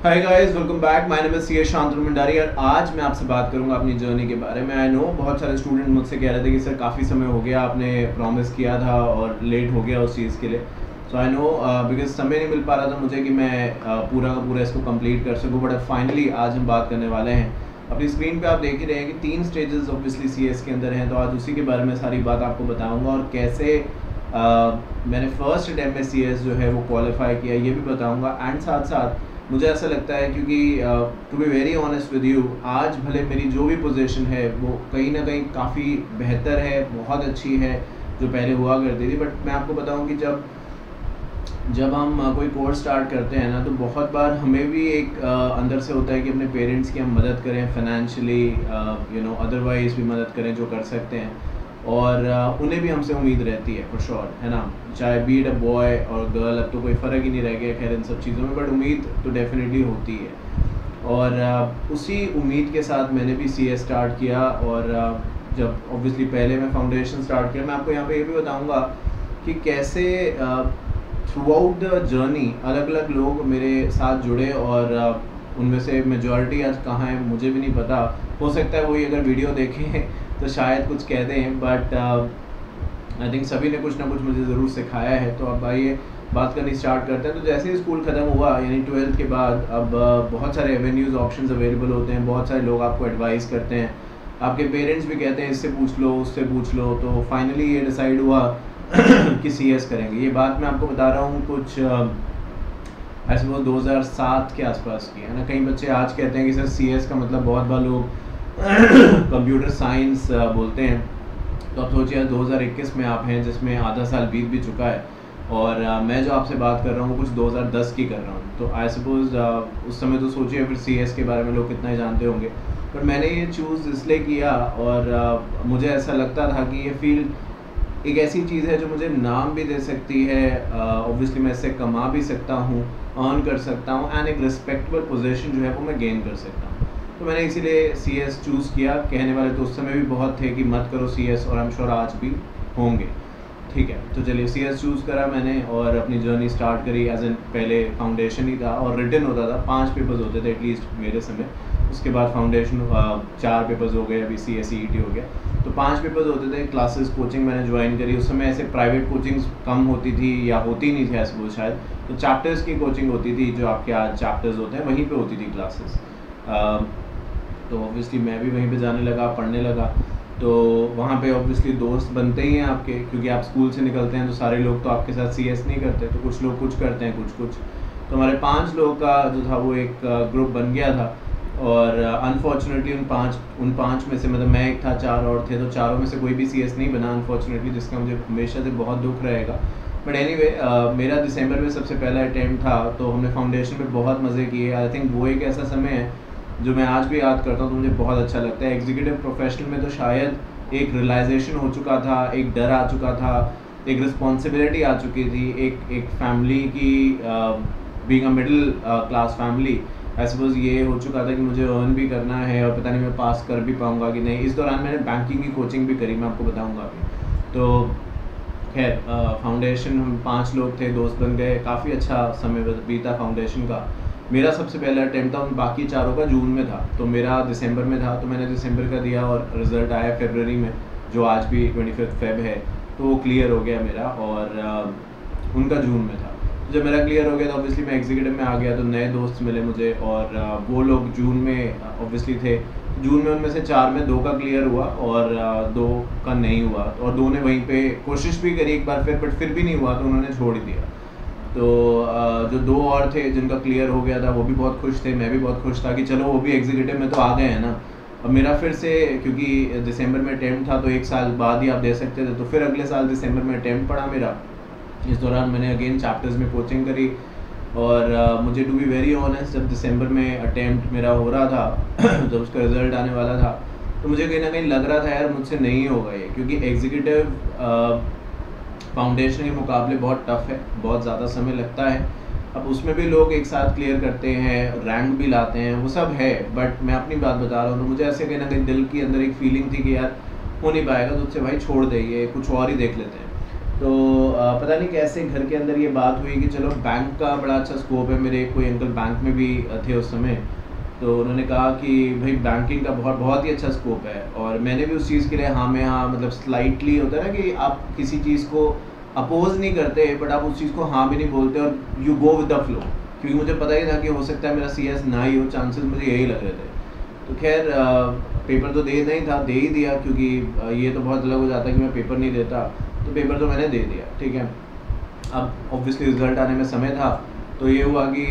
Hi guys, welcome back. My name is C S Shantanu Bhandari और आज मैं आपसे बात करूंगा अपनी जर्नी के बारे में। आई नो बहुत सारे स्टूडेंट मुझसे कह रहे थे कि सर काफ़ी समय हो गया, आपने प्रॉमिस किया था और लेट हो गया उस चीज़ के लिए। सो आई नो बिकॉज समय नहीं मिल पा रहा था मुझे कि मैं पूरा का पूरा इसको कंप्लीट कर सकूं। बट फाइनली आज हम बात करने वाले हैं। अपनी स्क्रीन पे आप देख ही रहे हैं कि 3 स्टेजेस ऑब्वियसली सी एस के अंदर हैं, तो आज उसी के बारे में सारी बात आपको बताऊँगा और कैसे मैंने फर्स्ट अटैम्प्ट में सी एस जो है वो क्वालिफाई किया ये भी बताऊँगा। एंड साथ साथ मुझे ऐसा लगता है क्योंकि to be very honest with you, आज भले मेरी जो भी पोजीशन है वो कहीं ना कहीं काफ़ी बेहतर है, बहुत अच्छी है जो पहले हुआ करती थी। बट मैं आपको बताऊं कि जब हम कोई कोर्स स्टार्ट करते हैं ना, तो बहुत बार हमें भी एक अंदर से होता है कि अपने पेरेंट्स की हम मदद करें फाइनेंशियली, अदरवाइज भी मदद करें जो कर सकते हैं। और उन्हें भी हमसे उम्मीद रहती है फॉर श्योर, है ना। चाहे बीट अ बॉय और गर्ल, अब तो कोई फ़र्क ही नहीं रह गया खैर इन सब चीज़ों में, बट उम्मीद तो डेफिनेटली होती है। और उसी उम्मीद के साथ मैंने भी सी एस स्टार्ट किया। और जब ऑब्वियसली पहले मैं फाउंडेशन स्टार्ट किया, मैं आपको यहाँ पे ये भी बताऊँगा कि कैसे थ्रू आउट द जर्नी अलग अलग लोग मेरे साथ जुड़े और उनमें से मेजॉरिटी आज कहाँ है मुझे भी नहीं पता। हो सकता है वही अगर वीडियो देखें तो शायद कुछ कहते हैं, बट आई थिंक सभी ने कुछ ना कुछ मुझे ज़रूर सिखाया है। तो अब आइए बात करनी स्टार्ट करते हैं। तो जैसे ही स्कूल ख़त्म हुआ, यानी 12th के बाद, अब बहुत सारे एवेन्यूज़ ऑप्शंस अवेलेबल होते हैं, बहुत सारे लोग आपको एडवाइस करते हैं, आपके पेरेंट्स भी कहते हैं इससे पूछ लो उससे पूछ लो। तो फाइनली ये डिसाइड हुआ कि सी एस करेंगे। ये बात मैं आपको बता रहा हूँ कुछ ऐसे वो 2007 के आसपास की है ना। कई बच्चे आज कहते हैं कि सर सी एस का मतलब बहुत बार लोग कंप्यूटर साइंस बोलते हैं। तो आप सोचिए 2021 में आप हैं जिसमें आधा साल बीत भी चुका है और मैं जो आपसे बात कर रहा हूँ कुछ 2010 की कर रहा हूँ। तो आई सपोज उस समय तो सोचिए फिर सी एस के बारे में लोग कितना ही जानते होंगे। पर मैंने ये चूज़ इसलिए किया और मुझे ऐसा लगता था कि ये फील्ड एक ऐसी चीज़ है जो मुझे नाम भी दे सकती है, ऑब्वियसली मैं इससे कमा भी सकता हूँ, अर्न कर सकता हूँ एंड एक रिस्पेक्टेबल पोजीशन जो है वो मैं गेन कर सकता हूँ। तो मैंने इसीलिए सी एस चूज़ किया। कहने वाले तो उस समय भी बहुत थे कि मत करो सी एस, और आई एम श्योर आज भी होंगे। ठीक है, तो चलिए सी एस चूज़ करा मैंने और अपनी जर्नी स्टार्ट करी। एज एन पहले फाउंडेशन ही था और रिटन होता था, 5 पेपर्स होते थे एटलीस्ट मेरे समय। उसके बाद फाउंडेशन 4 पेपर्स हो गए, अभी C S C E T हो गया। तो 5 पेपर्स होते थे। क्लासेस कोचिंग मैंने ज्वाइन करी। उस समय ऐसे प्राइवेट कोचिंग्स कम होती थी या होती नहीं थी ऐसे वो शायद, तो चैप्टर्स की कोचिंग होती थी जो आपके आज चैप्टर्स होते हैं वहीं पे होती थी क्लासेस। तो ऑब्वियसली मैं भी वहीं पे जाने लगा, पढ़ने लगा। तो वहाँ पे ऑब्वियसली दोस्त बनते ही हैं आपके, क्योंकि आप स्कूल से निकलते हैं तो सारे लोग तो आपके साथ सी एस नहीं करते, तो कुछ लोग कुछ करते हैं कुछ। तो हमारे 5 लोगों का जो था वो एक ग्रुप बन गया था। और अनफॉर्चुनेटली उन पाँच में से, मतलब मैं एक था, 4 और थे, तो चारों में से कोई भी सी एस नहीं बना अनफॉर्चुनेटली, जिसका मुझे हमेशा से बहुत दुख रहेगा। बट एनीवे मेरा दिसंबर में सबसे पहला अटैम्प्ट था, तो हमने फाउंडेशन में बहुत मज़े किए। आई थिंक वो एक ऐसा समय है जो मैं आज भी याद करता हूँ तो मुझे बहुत अच्छा लगता है। एग्जीक्यूटिव प्रोफेशनल में तो शायद एक रियलाइजेशन हो चुका था, एक डर आ चुका था, एक रिस्पॉन्सिबिलिटी आ चुकी थी, एक फैमिली की, being a middle class family, I suppose ये हो चुका था कि मुझे अर्न भी करना है और पता नहीं मैं पास कर भी पाऊँगा कि नहीं। इस दौरान मैंने बैंकिंग की कोचिंग भी करी, मैं आपको बताऊँगा अभी। तो खैर फाउंडेशन हम 5 लोग थे, दोस्त बन गए, काफ़ी अच्छा समय बीता फाउंडेशन का। मेरा सबसे पहला अटैम्प्ट था, उन बाकी चारों का जून में था, तो मेरा दिसंबर में था। तो मैंने दिसंबर का दिया और रिज़ल्ट आया फरवरी में, जो आज भी 25 फेब है, तो वो क्लियर हो गया मेरा। और उनका जून में था। जब मेरा क्लियर हो गया तो ऑब्वियसली मैं एग्जीक्यूटिव में आ गया, तो नए दोस्त मिले मुझे और वो लोग जून में ऑब्वियसली थे। जून में उनमें से 4 में 2 का क्लियर हुआ और 2 का नहीं हुआ, और 2 ने वहीं पे कोशिश भी करी एक बार फिर, बट फिर भी नहीं हुआ तो उन्होंने छोड़ ही दिया। तो जो 2 और थे जिनका क्लियर हो गया था वो भी बहुत खुश थे, मैं भी बहुत खुश था कि चलो वो भी एग्जीक्यूटिव में तो आ गए हैं ना। अब मेरा फिर से, क्योंकि दिसंबर में अटैम्प्ट था तो 1 साल बाद ही आप दे सकते थे, तो फिर अगले साल दिसंबर में अटैम्प्ट पड़ा मेरा। इस दौरान मैंने अगेन चैप्टर्स में कोचिंग करी और मुझे टू बी वेरी ऑनेस्ट, जब दिसंबर में अटैम्प्ट मेरा हो रहा था जब उसका रिज़ल्ट आने वाला था, तो मुझे कहीं ना कहीं लग रहा था यार मुझसे नहीं होगा ये, क्योंकि एग्जीक्यूटिव फाउंडेशन के मुकाबले बहुत टफ़ है, बहुत ज़्यादा समय लगता है। अब उसमें भी लोग एक साथ क्लियर करते हैं, रैंक भी लाते हैं, वो सब है, बट मैं अपनी बात बता रहा हूँ। तो मुझे ऐसे कहीं ना कहीं दिल के अंदर एक फीलिंग थी कि यार हो नहीं पाएगा, तो उससे भाई छोड़ दे, ये कुछ और ही देख लेते हैं। तो पता नहीं कैसे घर के अंदर ये बात हुई कि चलो बैंक का बड़ा अच्छा स्कोप है, मेरे कोई अंकल बैंक में भी थे उस समय, तो उन्होंने कहा कि भाई बैंकिंग का बहुत बहुत ही अच्छा स्कोप है। और मैंने भी उस चीज़ के लिए हाँ में हाँ, मतलब स्लाइटली होता है ना कि आप किसी चीज़ को अपोज नहीं करते बट आप उस चीज़ को हाँ भी नहीं बोलते और you go with the flow, क्योंकि मुझे पता ही था कि हो सकता है मेरा CS ना ही हो, चांसेस मुझे यही लग रहे थे। तो खैर पेपर तो दे नहीं था, दे ही दिया, क्योंकि ये तो बहुत अलग हो जाता है कि मैं पेपर नहीं देता, तो पेपर तो मैंने दे दिया, ठीक है। अब ऑब्वियसली रिजल्ट आने में समय था, तो ये हुआ कि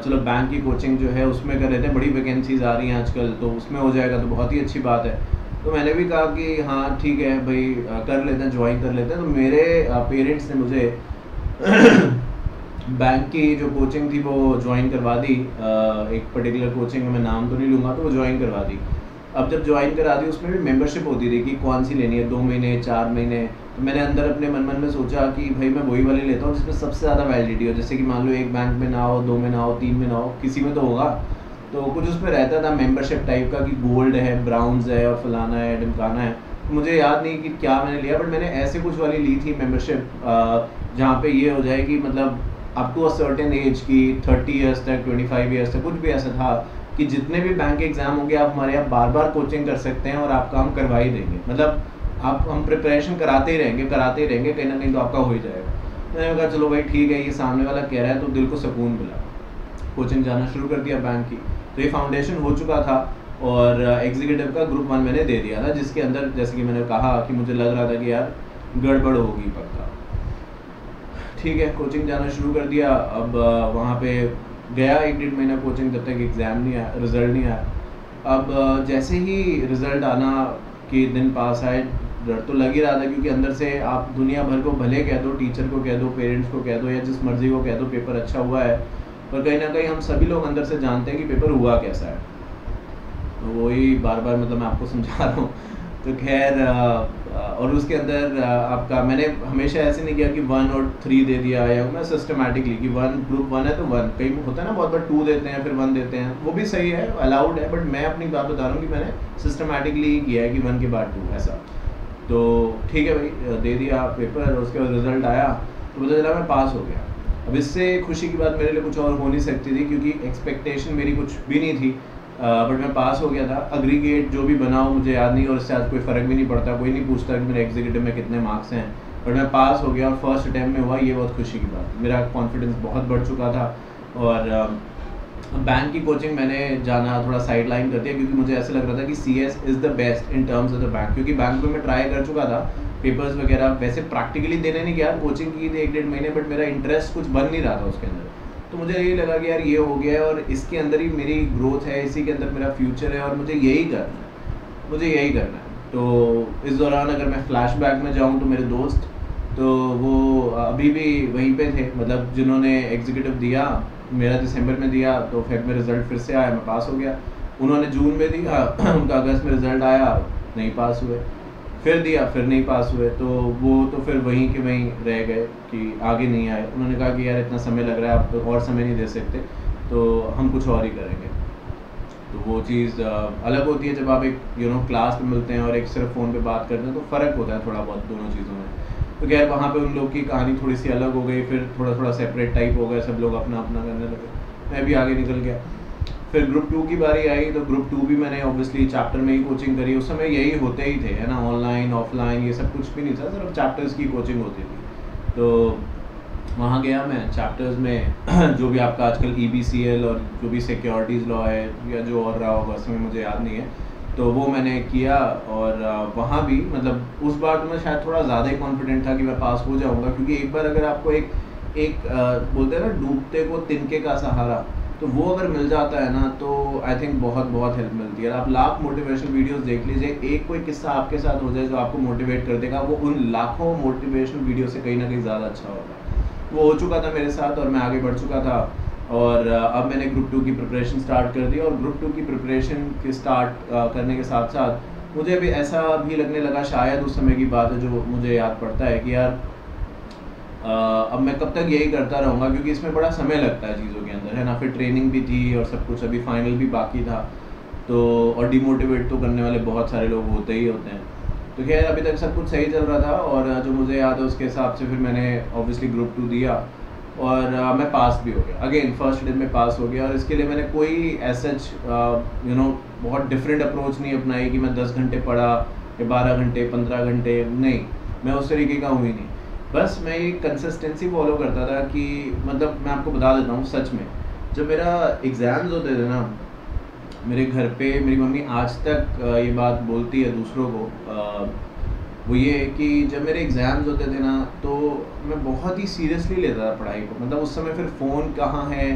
चलो बैंक की कोचिंग जो है उसमें कर लेते हैं, बड़ी वैकेंसीज़ आ रही हैं आजकल, तो उसमें हो जाएगा तो बहुत ही अच्छी बात है। तो मैंने भी कहा कि हाँ ठीक है भाई, कर लेते हैं, ज्वाइन कर लेते हैं। तो मेरे पेरेंट्स ने मुझे बैंक की जो कोचिंग थी वो ज्वाइन करवा दी, एक पर्टिकुलर कोचिंग में, मैं नाम तो नहीं लूँगा, तो वो ज्वाइन करवा दी। अब जब ज्वाइन करा दी उसमें भी मेंबरशिप होती थी कि कौन सी लेनी है, 2 महीने 4 महीने। तो मैंने अंदर अपने मन में सोचा कि भाई मैं वही वाली लेता हूँ जिसमें सबसे ज़्यादा वैलिडिटी हो, जैसे कि मान लो एक बैंक में ना हो, 2 में ना हो, 3 में ना हो, किसी में तो होगा। तो कुछ उसमें रहता था मेंबरशिप टाइप का कि गोल्ड है, ब्राउन्स है और फलाना है, ढिमकाना है। मुझे याद नहीं कि क्या मैंने लिया, बट मैंने ऐसे कुछ वाली ली थी मेंबरशिप जहाँ पे ये हो जाए कि मतलब up to a certain age की 30 ईयर्स तक, 25 ईयर्स तक, कुछ भी ऐसा था कि जितने भी बैंक के एग्ज़ाम होंगे आप हमारे यहाँ बार बार कोचिंग कर सकते हैं और आपका हम करवा ही देंगे, मतलब आप हम प्रिपरेशन कराते ही रहेंगे, कहीं ना कहीं तो आपका हो ही जाएगा। मैंने कहा चलो भाई ठीक है, ये सामने वाला कह रहा है तो दिल को सुकून मिला, कोचिंग जाना शुरू कर दिया बैंक की। तो ये फाउंडेशन हो चुका था और एग्जीक्यूटिव का ग्रुप 1 मैंने दे दिया था, जिसके अंदर जैसे कि मैंने कहा कि मुझे लग रहा था कि यार गड़बड़ होगी पक्का। ठीक है, कोचिंग जाना शुरू कर दिया। अब वहाँ पे गया 1-1.5 महीना कोचिंग, तब तक एग्ज़ाम नहीं आया, रिज़ल्ट नहीं आया। अब जैसे ही रिज़ल्ट आना के दिन पास आए, डर तो लग ही रहा था, क्योंकि अंदर से आप दुनिया भर को भले कह दो, टीचर को कह दो, पेरेंट्स को कह दो, या जिस मर्ज़ी को कह दो पेपर अच्छा हुआ है, पर कहीं ना कहीं हम सभी लोग अंदर से जानते हैं कि पेपर हुआ कैसा है। तो वही बार बार मतलब मैं आपको समझा रहा हूँ। तो खैर और उसके अंदर आपका मैंने हमेशा ऐसे नहीं किया कि 1 और 3 दे दिया, या मैं सिस्टमेटिकली कि 1 ग्रुप 1 है तो 1, कई होता है ना बहुत बार 2 देते हैं फिर 1 देते हैं, वो भी सही है, अलाउड है, बट मैं अपनी बात बता रहा हूँ कि मैंने सिस्टमेटिकली किया है कि 1 के बाद 2 ऐसा। तो ठीक है भाई, दे दिया पेपर, उसके बाद रिजल्ट आया तो पता चला मैं पास हो गया। अब इससे खुशी की बात मेरे लिए कुछ और हो नहीं सकती थी, क्योंकि एक्सपेक्टेशन मेरी कुछ भी नहीं थी, बट मैं पास हो गया था। अग्रीगेट जो भी बना हो मुझे याद नहीं, और इससे आज कोई फ़र्क भी नहीं पड़ता, कोई नहीं पूछता कि मेरे एग्जीक्यूटिव में कितने मार्क्स हैं, बट मैं पास हो गया और फर्स्ट अटैम्प्ट में हुआ, ये बहुत खुशी की बात। मेरा कॉन्फिडेंस बहुत बढ़ चुका था। और बैंक की कोचिंग मैंने जाना थोड़ा साइड लाइन कर दिया, क्योंकि मुझे ऐसा लग रहा था कि CS is the best in terms of the bank, क्योंकि बैंक में मैं ट्राई कर चुका था पेपर्स वगैरह, वैसे प्रैक्टिकली देने नहीं गया, कोचिंग की थी 1-1.5 महीने, बट मेरा इंटरेस्ट कुछ बन नहीं रहा था उसके अंदर। तो मुझे यही लगा कि यार ये हो गया है और इसके अंदर ही मेरी ग्रोथ है, इसी के अंदर मेरा फ्यूचर है और मुझे यही करना है। तो इस दौरान अगर मैं फ्लैशबैक में जाऊँ तो मेरे दोस्त तो वो अभी भी वहीं पे थे, मतलब जिन्होंने एग्जीक्यूटिव दिया, मेरा दिसंबर में दिया तो फेब में रिज़ल्ट फिर से आया, मैं पास हो गया। उन्होंने जून में दिया उनका अगस्त में रिज़ल्ट आया, नहीं पास हुए, फिर दिया फिर नहीं पास हुए, तो वो तो फिर वहीं के वहीं रह गए कि आगे नहीं आए। उन्होंने कहा कि यार इतना समय लग रहा है, आप तो और समय नहीं दे सकते, तो हम कुछ और ही करेंगे। तो वो चीज़ अलग होती है जब आप एक क्लास पे मिलते हैं और एक सिर्फ फ़ोन पे बात करते हैं, तो फ़र्क होता है थोड़ा बहुत दोनों चीज़ों में। तो खैर वहाँ पे उन लोग की कहानी थोड़ी सी अलग हो गई, फिर थोड़ा सेपरेट टाइप हो गए, सब लोग अपना अपना करने लगे, मैं भी आगे निकल गया। फिर ग्रुप 2 की बारी आई, तो ग्रुप 2 भी मैंने ऑब्वियसली चैप्टर में ही कोचिंग करी। उस समय यही होते ही थे, है ना, ऑनलाइन ऑफलाइन ये सब कुछ भी नहीं था, सिर्फ चैप्टर्स की कोचिंग होती थी। तो वहाँ गया मैं चैप्टर्स में जो भी आपका आजकल EBCL और जो भी सिक्योरिटीज़ लॉ है या जो और रहा होगा उसमें मुझे याद नहीं है, तो वो मैंने किया। और वहाँ भी मतलब उस बार तो मैं शायद थोड़ा ज़्यादा ही कॉन्फिडेंट था कि मैं पास हो जाऊँगा, क्योंकि एक बार अगर आपको एक बोलते हैं ना डूबते को तिनके का सहारा, तो वो अगर मिल जाता है ना तो आई थिंक बहुत बहुत हेल्प मिलती है। आप लाख मोटिवेशनल वीडियोस देख लीजिए, एक कोई किस्सा आपके साथ हो जाए जो आपको मोटिवेट कर देगा, वो उन लाखों मोटिवेशनल वीडियो से कहीं ना कहीं ज़्यादा अच्छा होगा। वो हो चुका था मेरे साथ और मैं आगे बढ़ चुका था। और अब मैंने ग्रुप 2 की प्रिपरेशन स्टार्ट कर दी, और ग्रुप 2 की प्रिपरेशन के स्टार्ट करने के साथ साथ मुझे भी ऐसा भी लगने लगा, शायद उस समय की बात है जो मुझे याद पड़ता है कि यार अब मैं कब तक यही करता रहूँगा, क्योंकि इसमें बड़ा समय लगता है चीज़ों के अंदर, है ना। फिर ट्रेनिंग भी थी और सब कुछ, अभी फाइनल भी बाकी था, तो और डिमोटिवेट तो करने वाले बहुत सारे लोग होते ही होते हैं। तो खैर अभी तक सब कुछ सही चल रहा था, और जो मुझे याद है उसके हिसाब से फिर मैंने ऑब्वियसली ग्रुप 2 दिया, और मैं पास भी हो गया। अगेन फर्स्ट अटेम्प्ट में पास हो गया, और इसके लिए मैंने कोई सच बहुत डिफरेंट अप्रोच नहीं अपनाई कि मैं 10 घंटे पढ़ा या 12 घंटे 15 घंटे, नहीं, मैं उस तरीके का हूँ ही नहीं। बस मैं ये कंसिस्टेंसी फॉलो करता था कि मतलब मैं आपको बता देता हूँ सच में, जब मेरा एग्ज़ाम्स होते थे ना, मेरे घर पे मेरी मम्मी आज तक ये बात बोलती है दूसरों को, वो ये है कि जब मेरे एग्ज़ाम्स होते थे ना तो मैं बहुत ही सीरियसली लेता था पढ़ाई को। मतलब उस समय फिर फ़ोन कहाँ है,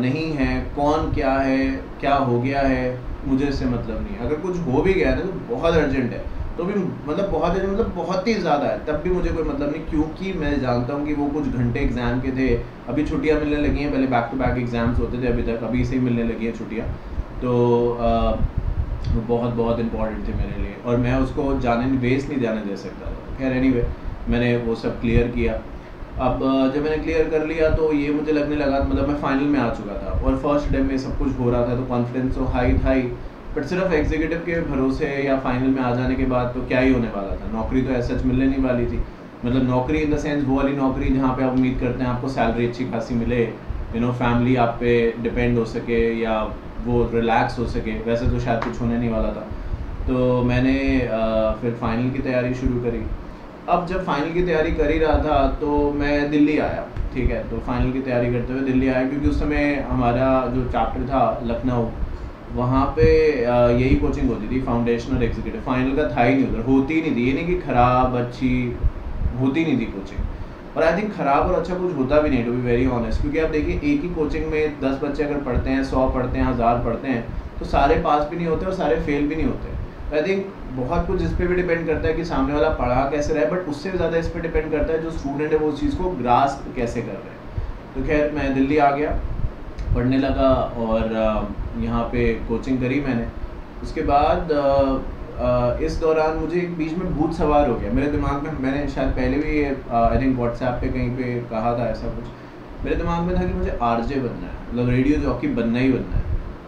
नहीं है, कौन क्या है, क्या हो गया है, मुझे इससे मतलब नहीं है। अगर कुछ हो भी गया है तो बहुत अर्जेंट है, तो भी मतलब बहुत ही ज़्यादा है, तब भी मुझे कोई मतलब नहीं, क्योंकि मैं जानता हूँ कि वो कुछ घंटे एग्ज़ाम के थे। अभी छुट्टियाँ मिलने लगी हैं, पहले बैक टू बैक एग्ज़ाम्स होते थे, अभी तक अभी से ही मिलने लगी हैं छुट्टियाँ। तो वो बहुत इंपॉर्टेंट थे मेरे लिए, और मैं उसको वेस्ट नहीं जाने दे सकता था। खैर एनीवे, मैंने वो सब क्लियर किया। अब जब मैंने क्लियर कर लिया तो ये मुझे लगने लगा, मतलब मैं फाइनल में आ चुका था और फर्स्ट डे में सब कुछ हो रहा था, तो कॉन्फिडेंस तो हाई था ही, बट सिर्फ एग्जीक्यूटिव के भरोसे या फाइनल में आ जाने के बाद तो क्या ही होने वाला था। नौकरी तो ऐसा सच मिलने नहीं वाली थी, मतलब नौकरी इन द सेंस वो वाली नौकरी जहाँ पे आप उम्मीद करते हैं आपको सैलरी अच्छी खासी मिले, फैमिली आप पे डिपेंड हो सके या वो रिलैक्स हो सके, वैसे तो शायद कुछ होने नहीं वाला था। तो मैंने फिर फाइनल की तैयारी शुरू करी। अब जब फाइनल की तैयारी कर ही रहा था तो मैं दिल्ली आया, ठीक है, तो फाइनल की तैयारी करते हुए दिल्ली आया, क्योंकि उस समय हमारा जो चैप्टर था लखनऊ, वहाँ पे यही कोचिंग होती थी, फाउंडेशन और एग्जीक्यूटिव। फाइनल का था ही नहीं उधर, होती ही नहीं थी, ये नहीं कि ख़राब अच्छी, होती नहीं थी कोचिंग। और आई थिंक ख़राब और अच्छा कुछ होता भी नहीं, टू बी वेरी ऑनेस्ट, क्योंकि आप देखिए एक ही कोचिंग में 10 बच्चे अगर पढ़ते हैं, 100 पढ़ते हैं, 1000 पढ़ते हैं, तो सारे पास भी नहीं होते और सारे फेल भी नहीं होते। आई थिंक बहुत कुछ इस पर भी डिपेंड करता है कि सामने वाला पढ़ा कैसे रहा है, बट उससे ज़्यादा इस पर डिपेंड करता है जो स्टूडेंट है वो उस चीज़ को ग्रास्प कैसे कर रहे हैं। तो खैर मैं दिल्ली आ गया, पढ़ने लगा, और यहाँ पे कोचिंग करी मैंने। उसके बाद इस दौरान मुझे एक बीच में भूत सवार हो गया मेरे दिमाग में। मैंने शायद पहले भी आई थिंक व्हाट्सएप पे कहीं पे कहा था ऐसा कुछ, मेरे दिमाग में था कि मुझे आरजे बनना है, मतलब रेडियो जॉकी बनना ही बनना है।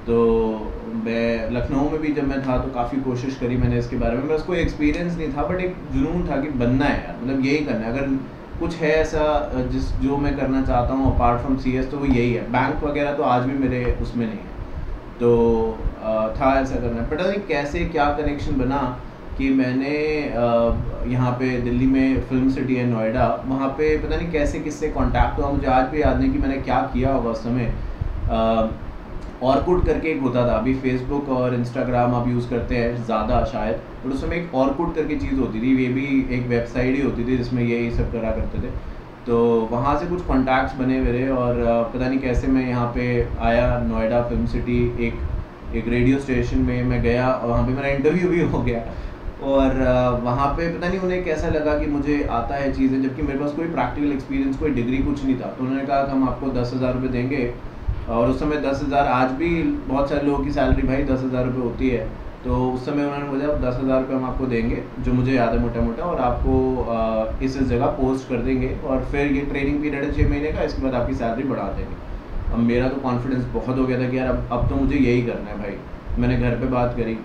तो मैं लखनऊ में भी जब मैं था तो काफ़ी कोशिश करी मैंने इसके बारे में, मेरा उसको एक्सपीरियंस नहीं था, बट एक जुनून था कि बनना है यार, मतलब यही करना है। अगर कुछ है ऐसा जो मैं करना चाहता हूँ अपार्ट फ्रॉम सीएस, तो वो यही है। बैंक वगैरह तो आज भी मेरे उसमें नहीं है, तो था ऐसा करना। पता नहीं कैसे क्या कनेक्शन बना कि मैंने यहाँ पे दिल्ली में फिल्म सिटी है नोएडा, वहाँ पे पता नहीं कैसे किससे कांटेक्ट हुआ, मुझे आज भी याद नहीं कि मैंने क्या किया होगा उस समय। ऑर्कुट करके एक होता था, अभी फेसबुक और इंस्टाग्राम आप यूज़ करते हैं ज़्यादा शायद, बट उस समय एक ऑर्कुट करके चीज़ होती थी, ये भी एक वेबसाइट ही होती थी जिसमें यही सब करा करते थे। तो वहाँ से कुछ कॉन्टैक्ट्स बने मेरे, और पता नहीं कैसे मैं यहाँ पे आया नोएडा फिल्म सिटी, एक रेडियो स्टेशन में मैं गया, और वहाँ पे मेरा इंटरव्यू भी हो गया। और वहाँ पे पता नहीं उन्हें कैसा लगा कि मुझे आता है चीज़ें, जबकि मेरे पास कोई प्रैक्टिकल एक्सपीरियंस, कोई डिग्री कुछ नहीं था। तो उन्होंने कहा कि हम आपको 10,000 रुपये देंगे, और उस समय 10,000, आज भी बहुत सारे लोगों की सैलरी भाई 10,000 रुपये होती है। तो उस समय उन्होंने मुझे 10,000 रुपये हम आपको देंगे, जो मुझे याद है मोटा मोटा, और आपको इस जगह पोस्ट कर देंगे, और फिर ये ट्रेनिंग पीरियड है 6 महीने का, इसके बाद आपकी सैलरी बढ़ा देंगे। अब मेरा तो कॉन्फिडेंस बहुत हो गया था कि यार अब तो मुझे यही करना है भाई। मैंने घर पे बात करी,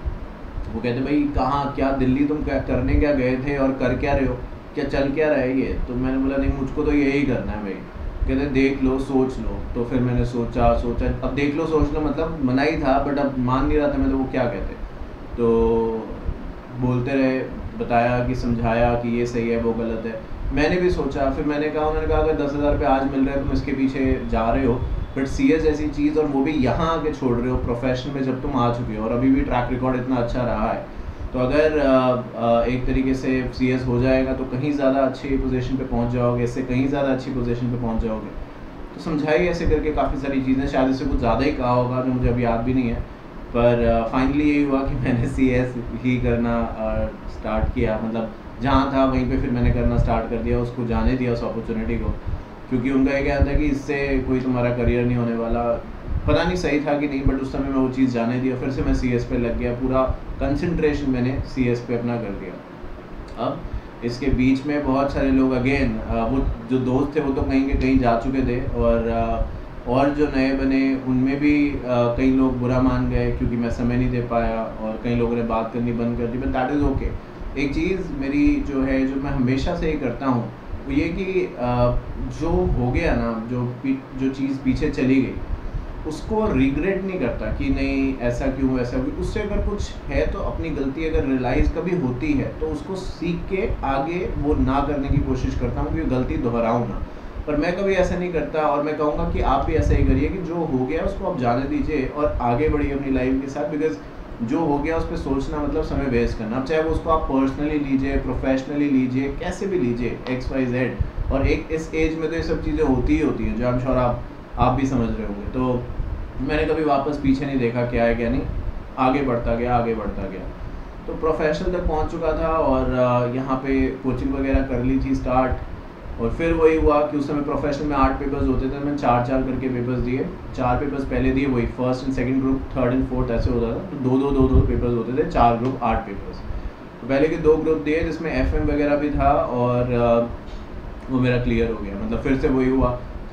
वो कहते भाई कहाँ, क्या दिल्ली तुम क्या करने क्या गए थे और कर क्या रहे हो, क्या चल क्या रहा है ये? तो मैंने बोला नहीं, मुझको तो यही करना है भाई। कहते देख लो, सोच लो। तो फिर मैंने सोचा, अब देख लो सोच लो मतलब मना ही था, बट अब मान नहीं रहा था मैं, तो वो क्या कहते। तो बोलते रहे, बताया कि समझाया कि ये सही है वो गलत है। मैंने भी सोचा, फिर मैंने कहा, उन्होंने कहा अगर 10,000 रुपये आज मिल रहे हैं तुम इसके पीछे जा रहे हो, बट सीएस जैसी चीज़, और वो भी यहाँ आके छोड़ रहे हो प्रोफेशन में जब तुम आ चुके हो, और अभी भी ट्रैक रिकॉर्ड इतना अच्छा रहा है, तो अगर एक तरीके से सीएस हो जाएगा तो कहीं ज़्यादा अच्छी पोजीशन पे पहुँच जाओगे, इससे कहीं ज़्यादा अच्छी पोजीशन पे पहुँच जाओगे। तो समझाई ऐसे करके काफ़ी सारी चीज़ें, शायद इससे कुछ ज़्यादा ही कहा होगा जो मुझे अभी याद भी नहीं है, पर फाइनली यही हुआ कि मैंने सीएस ही करना स्टार्ट किया। मतलब जहाँ था वहीं पे फिर मैंने करना स्टार्ट कर दिया, उसको जाने दिया उस अपॉर्चुनिटी को, क्योंकि उनका ये कहना था कि इससे कोई तुम्हारा करियर नहीं होने वाला। पता नहीं सही था कि नहीं, बट उस समय मैं वो चीज़ जाने दिया, फिर से मैं सीएस पे लग गया, पूरा कंसंट्रेशन मैंने सीएस पे अपना कर दिया। अब इसके बीच में बहुत सारे लोग अगेन, वो जो दोस्त थे वो तो कहीं के कहीं जा चुके थे, और जो नए बने उनमें भी कई लोग बुरा मान गए क्योंकि मैं समय नहीं दे पाया, और कई लोगों ने बात करनी बंद कर दी, बट दैट इज़ ओके। एक चीज़ मेरी जो है, जो मैं हमेशा से ही करता हूँ, वो ये कि जो हो गया ना, जो चीज़ पीछे चली गई, उसको रिग्रेट नहीं करता कि नहीं ऐसा क्यों ऐसा क्यों। उससे अगर कुछ है तो अपनी गलती अगर रियलाइज़ कभी होती है तो उसको सीख के आगे वो ना करने की कोशिश करता हूँ कि गलती दोहराऊँ ना। पर मैं कभी ऐसा नहीं करता, और मैं कहूँगा कि आप भी ऐसा ही करिए कि जो हो गया उसको आप जाने दीजिए और आगे बढ़िए अपनी लाइफ के साथ। बिकॉज जो हो गया उस पर सोचना मतलब समय वेस्ट करना। अब चाहे वो उसको आप पर्सनली लीजिए, प्रोफेशनली लीजिए, कैसे भी लीजिए, XYZ। और एक इस एज में तो ये सब चीज़ें होती ही होती हैं, जो आई एम श्योर आप भी समझ रहे होंगे। तो मैंने कभी वापस पीछे नहीं देखा क्या है क्या नहीं, आगे बढ़ता गया आगे बढ़ता गया। तो प्रोफेशनल तक पहुंच चुका था और यहाँ पे कोचिंग वगैरह कर ली थी स्टार्ट। और फिर वही हुआ कि उस समय प्रोफेशनल में 8 पेपर्स होते थे, मैंने 4 करके पेपर्स दिए। 4 पेपर्स पहले दिए, वही first and second group, third and fourth ऐसे होता था। तो दो पेपर्स होते थे, 4 ग्रुप 8 पेपर्स। तो पहले के 2 ग्रुप दिए जिसमें FM वगैरह भी था, और वो मेरा क्लियर हो गया। मतलब फिर से वही हुआ,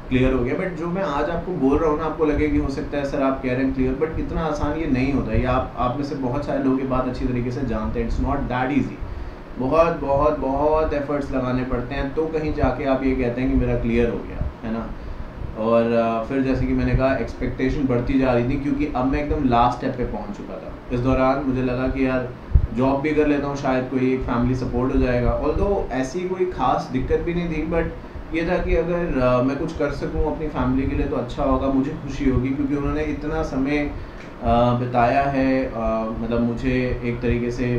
क्लियर हो गया। बट जो मैं आज आपको बोल रहा हूँ ना, आपको लगे कि हो सकता है सर आप कह रहे हैं क्लियर, बट इतना आसान ये नहीं होता। ये आप में से बहुत सारे लोग ये बात अच्छी तरीके से जानते हैं। It's not that easy. बहुत बहुत बहुत एफर्ट्स लगाने पड़ते हैं, तो कहीं जाके आप ये कहते हैं कि मेरा क्लियर हो गया, है ना। और फिर जैसे कि मैंने कहा, एक्सपेक्टेशन बढ़ती जा रही थी क्योंकि अब मैं एकदम लास्ट स्टेप पे पहुंच चुका था। इस दौरान मुझे लगा कि यार जॉब भी कर लेता हूँ, शायद कोई एक फैमिली सपोर्ट हो जाएगा। ऑल्दो ऐसी कोई खास दिक्कत भी नहीं थी, बट ये था कि अगर मैं कुछ कर सकूँ अपनी फैमिली के लिए तो अच्छा होगा, मुझे खुशी होगी, क्योंकि उन्होंने इतना समय बिताया है, मतलब मुझे एक तरीके से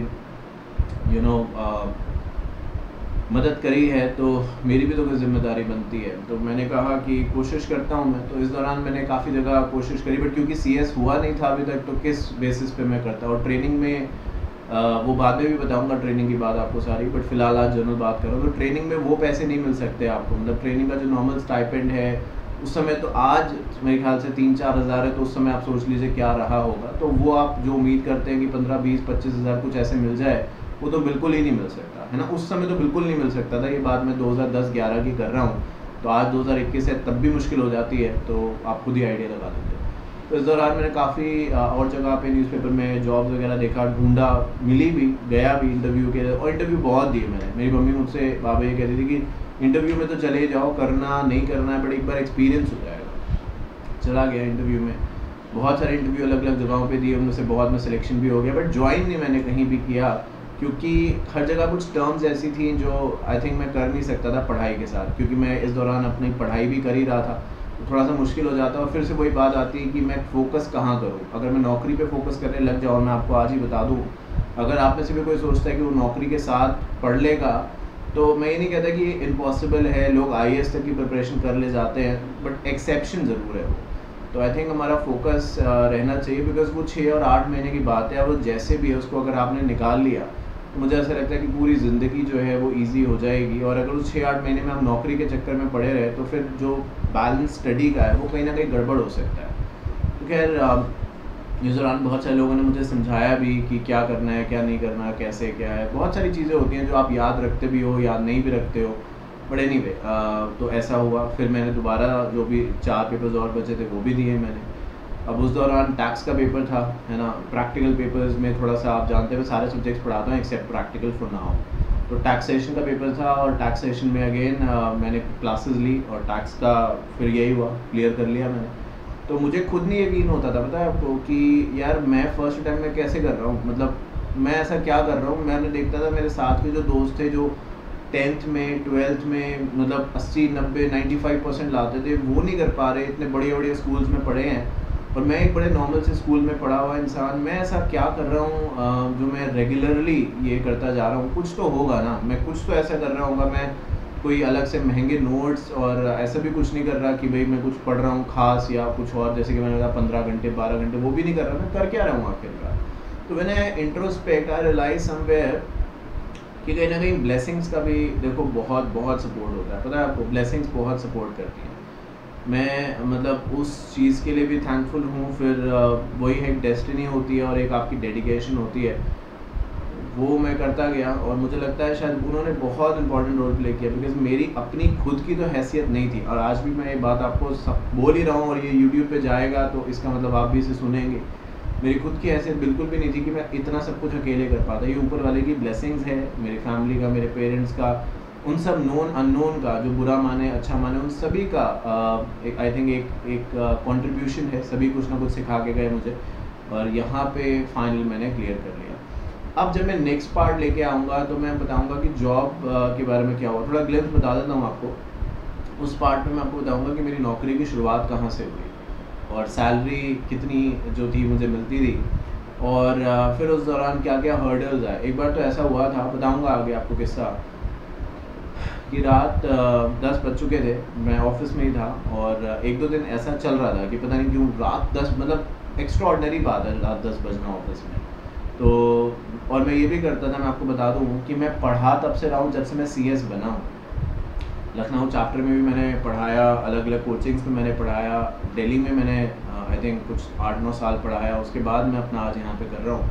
मदद करी है, तो मेरी भी तो कोई जिम्मेदारी बनती है। तो मैंने कहा कि कोशिश करता हूँ मैं। तो इस दौरान मैंने काफ़ी जगह कोशिश करी, बट क्योंकि CS हुआ नहीं था अभी तक, तो किस बेसिस पे मैं करता। और ट्रेनिंग में वो बाद में भी बताऊंगा, ट्रेनिंग की बात आपको सारी, बट फिलहाल आज जनरल बात करूँ। तो ट्रेनिंग में वो पैसे नहीं मिल सकते आपको, मतलब ट्रेनिंग का जो नॉर्मल स्टाइपेंड है उस समय, तो आज मेरे ख्याल से 3-4 हज़ार है, तो उस समय आप सोच लीजिए क्या रहा होगा। तो वो आप जो उम्मीद करते हैं कि 15-20-25 हज़ार कुछ ऐसे मिल जाए, वो तो बिल्कुल ही नहीं मिल सकता, है ना। उस समय तो बिल्कुल नहीं मिल सकता था। ये बात मैं 2010-11 की कर रहा हूँ, तो आज 2021 है, तब भी मुश्किल हो जाती है। तो आप खुद ही आइडिया लगा देते हैं। तो इस दौरान मैंने काफ़ी और जगह पे न्यूज़पेपर में जॉब्स वगैरह देखा, ढूंढा, मिली भी, गया भी इंटरव्यू के लिए, और इंटरव्यू बहुत दिए मैंने। मेरी मम्मी मुझसे बाबा ये कहती थी कि इंटरव्यू में तो चले जाओ, करना नहीं करना है, बट एक बार एक्सपीरियंस हो जाएगा। चला गया इंटरव्यू में, बहुत सारे इंटरव्यू अलग अलग जगहों पे दिए, उनमें से बहुत में सिलेक्शन भी हो गया, बट ज्वाइन नहीं मैंने कहीं भी किया, क्योंकि हर जगह कुछ टर्म्स ऐसी थी जो आई थिंक मैं कर नहीं सकता था पढ़ाई के साथ, क्योंकि मैं इस दौरान अपनी पढ़ाई भी कर ही रहा था, तो थोड़ा सा मुश्किल हो जाता। और फिर से वही बात आती है कि मैं फोकस कहाँ करूँ। अगर मैं नौकरी पे फोकस करने लग जाऊँ, मैं आपको आज ही बता दूँ, अगर आप में से भी कोई सोचता है कि वो नौकरी के साथ पढ़ लेगा, तो मैं ये नहीं कहता कि इम्पॉसिबल है, लोग IAS तक की प्रिपरेशन कर ले जाते हैं, बट एक्सेप्शन ज़रूर है वो। तो आई थिंक हमारा फोकस रहना चाहिए, बिकॉज वो 6 और 8 महीने की बात है, और वो जैसे भी है उसको अगर आपने निकाल लिया, तो मुझे ऐसा लगता है कि पूरी ज़िंदगी जो है वो इजी हो जाएगी। और अगर उस 6-8 महीने में हम नौकरी के चक्कर में पड़े रहे, तो फिर जो बैलेंस स्टडी का है वो कहीं ना कहीं गड़बड़ हो सकता है। तो खैर इस दौरान बहुत सारे लोगों ने मुझे समझाया भी कि क्या करना है, क्या नहीं करना, कैसे क्या है। बहुत सारी चीज़ें होती हैं जो आप याद रखते भी हो, याद नहीं भी रखते हो, बट एनीवे तो ऐसा हुआ। फिर मैंने दोबारा जो भी 4 पेपर्स और बचे थे वो भी दिए मैंने। अब उस दौरान टैक्स का पेपर था, है ना। प्रैक्टिकल पेपर्स में थोड़ा सा, आप जानते हैं, सारे सब्जेक्ट्स पढ़ाता हूँ एक्सेप्ट प्रैक्टिकल फॉर नाउ। तो टैक्सेशन का पेपर था, और टैक्सेशन में अगेन मैंने क्लासेस ली, और टैक्स का फिर यही हुआ, क्लियर कर लिया मैंने। तो मुझे खुद नहीं यकीन होता था, पता है आपको, कि यार मैं फर्स्ट टाइम में कैसे कर रहा हूँ, मतलब मैं ऐसा क्या कर रहा हूँ। मैंने देखता था मेरे साथ के जो दोस्त थे, जो 10th में 12th में मतलब 80-90-95% लाते थे, वो नहीं कर पा रहे, इतने बड़े बड़े स्कूल्स में पढ़े हैं, और मैं एक बड़े नॉर्मल से स्कूल में पढ़ा हुआ इंसान, मैं ऐसा क्या कर रहा हूँ जो मैं रेगुलरली ये करता जा रहा हूँ। कुछ तो होगा ना, मैं कुछ तो ऐसा कर रहा हूँगा। मैं कोई अलग से महंगे नोट्स और ऐसा भी कुछ नहीं कर रहा कि भाई मैं कुछ पढ़ रहा हूँ खास या कुछ और, जैसे कि मैंने कहा 15 घंटे 12 घंटे, वो भी नहीं कर रहा। मैं कर क्या रहा हूँ आखिरकार। तो मैंने इंट्रोस्पेक्ट आई रियलाइज समवेयर कि कहीं ना कहीं ब्लेसिंग्स का भी देखो बहुत बहुत सपोर्ट होता है। पता है आपको, ब्लेसिंग्स बहुत सपोर्ट करती हैं। मैं मतलब उस चीज़ के लिए भी थैंकफुल हूँ। फिर वही एक डेस्टिनी होती है और एक आपकी डेडिकेशन होती है, वो मैं करता गया, और मुझे लगता है शायद उन्होंने बहुत इंपॉर्टेंट रोल प्ले किया, बिकॉज मेरी अपनी खुद की तो हैसियत नहीं थी। और आज भी मैं ये बात आपको बोल ही रहा हूँ, और ये यूट्यूब पे जाएगा तो इसका मतलब आप भी इसे सुनेंगे मेरी खुद की हैसियत बिल्कुल भी नहीं थी कि मैं इतना सब कुछ अकेले कर पाता। ये ऊपर वाले की ब्लेसिंग्स है, मेरी फैमिली का, मेरे पेरेंट्स का, उन सब नोन अननोन का, जो बुरा माने अच्छा माने, उन सभी का एक आई थिंक एक कंट्रीब्यूशन है। सभी कुछ ना कुछ सिखा के गए मुझे, और यहाँ पे फाइनल मैंने क्लियर कर लिया। अब जब मैं नेक्स्ट पार्ट लेके आऊँगा तो मैं बताऊँगा कि जॉब के बारे में क्या हुआ। थोड़ा ग्लिम्स बता देता हूँ आपको। उस पार्ट में मैं आपको बताऊँगा कि मेरी नौकरी की शुरुआत कहाँ से हुई और सैलरी कितनी जो थी मुझे मिलती थी, और फिर उस दौरान क्या क्या हर्डल्स आए। एक बार तो ऐसा हुआ था, बताऊँगा आगे आपको किस्सा, कि रात 10 बज चुके थे, मैं ऑफिस में ही था, और एक दो दिन ऐसा चल रहा था कि पता नहीं क्यों रात 10, मतलब एक्स्ट्रा ऑर्डनरी बात है रात 10 बजना ऑफिस में। तो और मैं ये भी करता था, मैं आपको बता दूँ कि मैं पढ़ा तब से रहा हूँ जब से मैं CS बना हूँ। लखनऊ चैप्टर में भी मैंने पढ़ाया, अलग अलग कोचिंग्स में मैंने पढ़ाया, दिल्ली में मैंने आई थिंक कुछ 8-9 साल पढ़ाया। उसके बाद मैं अपना आज यहाँ पे कर रहा हूँ।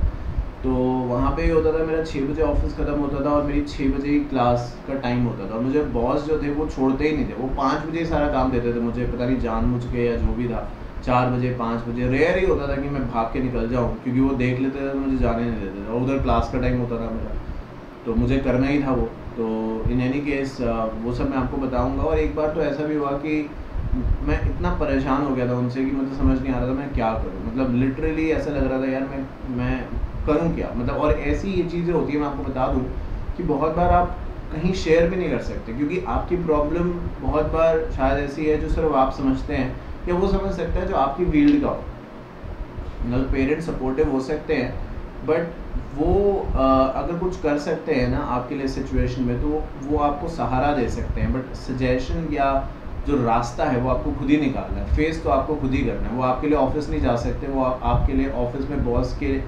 तो वहाँ पे होता था, मेरा 6 बजे ऑफिस ख़त्म होता था और मेरी 6 बजे ही क्लास का टाइम होता था। और मुझे बॉस जो थे वो छोड़ते ही नहीं थे, वो 5 बजे ही सारा काम देते थे मुझे, पता नहीं जानबूझ के या जो भी था। 4 बजे 5 बजे रेयर ही होता था कि मैं भाग के निकल जाऊँ, क्योंकि वो देख लेते थे तो मुझे जाने नहीं देते थे, और उधर क्लास का टाइम होता था मेरा, तो मुझे करना ही था वो। तो इन एनी केस वो सब मैं आपको बताऊँगा। और एक बार तो ऐसा भी हुआ कि मैं इतना परेशान हो गया था उनसे कि मुझे समझ नहीं आ रहा था मैं क्या करूँ। मतलब लिटरली ऐसा लग रहा था यार मैं करूँ क्या, मतलब। और ऐसी ये चीज़ें होती हैं, मैं आपको बता दूँ कि बहुत बार आप कहीं शेयर भी नहीं कर सकते, क्योंकि आपकी प्रॉब्लम बहुत बार शायद ऐसी है जो सिर्फ आप समझते हैं, या वो समझ सकता है जो आपकी फील्ड का हो। मतलब पेरेंट्स सपोर्टिव हो सकते हैं, बट वो अगर कुछ कर सकते हैं ना आपके लिए सिचुएशन में, तो वो आपको सहारा दे सकते हैं, बट सजेशन या जो रास्ता है वो आपको खुद ही निकालना है। फेस तो आपको खुद ही करना है। वो आपके लिए ऑफिस नहीं जा सकते, वो आपके लिए ऑफिस में बॉस के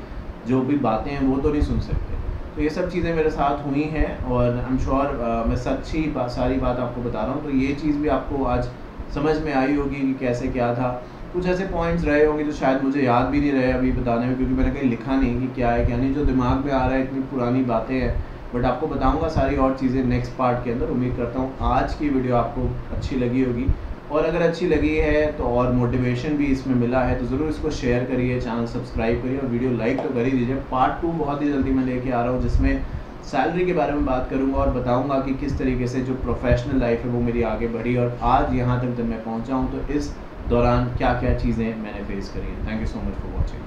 जो भी बातें हैं वो तो नहीं सुन सकते। तो ये सब चीज़ें मेरे साथ हुई हैं, और आई एम श्योर मैं सच्ची सारी बात आपको बता रहा हूँ। तो ये चीज़ भी आपको आज समझ में आई होगी कि कैसे क्या था। कुछ ऐसे पॉइंट्स रहे होंगे जो शायद मुझे याद भी नहीं रहे अभी बताने में, क्योंकि मैंने कहीं लिखा नहीं कि क्या है क्या नहीं, जो दिमाग में आ रहा है, इतनी पुरानी बातें हैं। बट आपको बताऊंगा सारी और चीज़ें नेक्स्ट पार्ट के अंदर। उम्मीद करता हूँ आज की वीडियो आपको अच्छी लगी होगी, और अगर अच्छी लगी है तो और मोटिवेशन भी इसमें मिला है तो ज़रूर इसको शेयर करिए, चैनल सब्सक्राइब करिए, और वीडियो लाइक तो कर ही दीजिए। पार्ट 2 बहुत ही जल्दी मैं लेके आ रहा हूँ, जिसमें सैलरी के बारे में बात करूंगा और बताऊंगा कि किस तरीके से जो प्रोफेशनल लाइफ है वो मेरी आगे बढ़ी, और आज यहाँ तक जब मैं पहुँचा हूँ तो इस दौरान क्या क्या चीज़ें मैंने फेस करी हैं। Thank you so much for watching.